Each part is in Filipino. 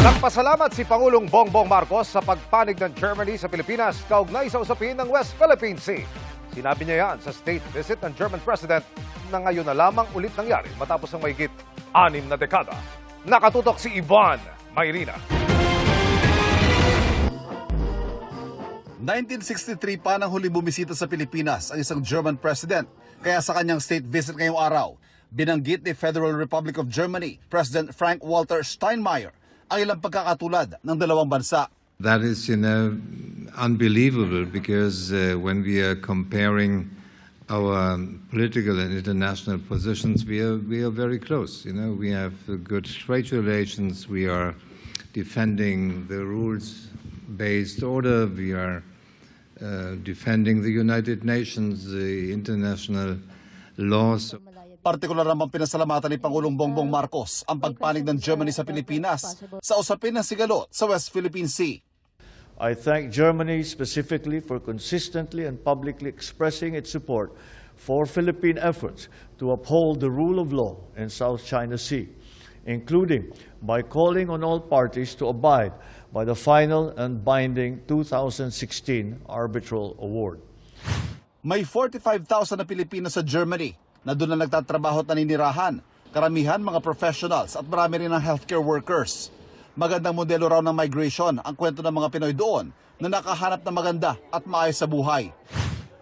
Nagpasalamat si Pangulong Bongbong Marcos sa pagpanig ng Germany sa Pilipinas kaugnay sa usapin ng West Philippine Sea. Sinabi niya yan sa state visit ng German President na ngayon na lamang ulit nangyari matapos ang mahigit 6 na dekada. Nakatutok si Ivan Mayrina. 1963 pa nang huli bumisita sa Pilipinas ang isang German president. Kaya sa kanyang state visit ngayong araw, binanggit ni Federal Republic of Germany, President Frank-Walter Steinmeier, ang ilang pagkakatulad ng dalawang bansa. That is, unbelievable because when we are comparing our political and international positions, we are very close. We have good trade relations. We are defending the rules-based order. We are defending the United Nations, the international laws. Partikular naman pinasalamatan ni Pangulong Bongbong Marcos ang pagpanig ng Germany sa Pilipinas sa usapin ng sigalot sa West Philippine Sea. I thank Germany specifically for consistently and publicly expressing its support for Philippine efforts to uphold the rule of law in South China Sea, including by calling on all parties to abide by the final and binding 2016 arbitral award. May 45,000 na Pilipino sa Germany na doon na nagtatrabaho at naninirahan. Karamihan mga professionals at marami rin ng healthcare workers. Magandang modelo raw ng migration ang kwento ng mga Pinoy doon na nakahanap ng maganda at maayos sa buhay.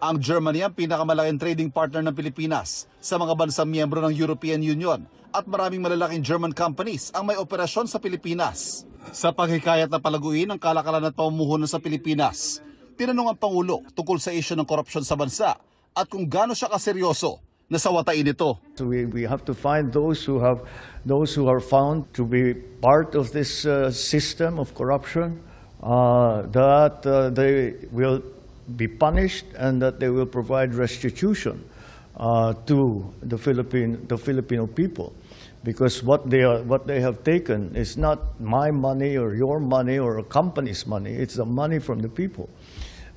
Ang Germany ang pinakamalaking trading partner ng Pilipinas sa mga bansang miyembro ng European Union at maraming malalaking German companies ang may operasyon sa Pilipinas. Sa paghikayat na palaguin ang kalakalan at pamumuhunan sa Pilipinas, tinanong ang Pangulo tungkol sa issue ng korupsyon sa bansa at kung gaano siya kaseryoso na sawatain ito. So we have to find those who are found to be part of this system of corruption, that they will be punished and that they will provide restitution to the Filipino people, because what they have taken is not my money or your money or a company's money. It's the money from the people.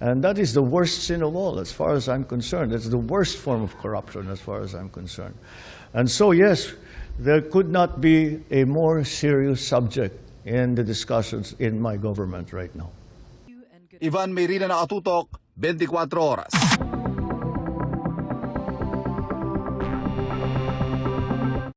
And that is the worst sin of all, as far as I'm concerned. It's the worst form of corruption, as far as I'm concerned. And so, yes, there could not be a more serious subject in the discussions in my government right now. Ivan Mayrina, Nakatutok, 24 Oras.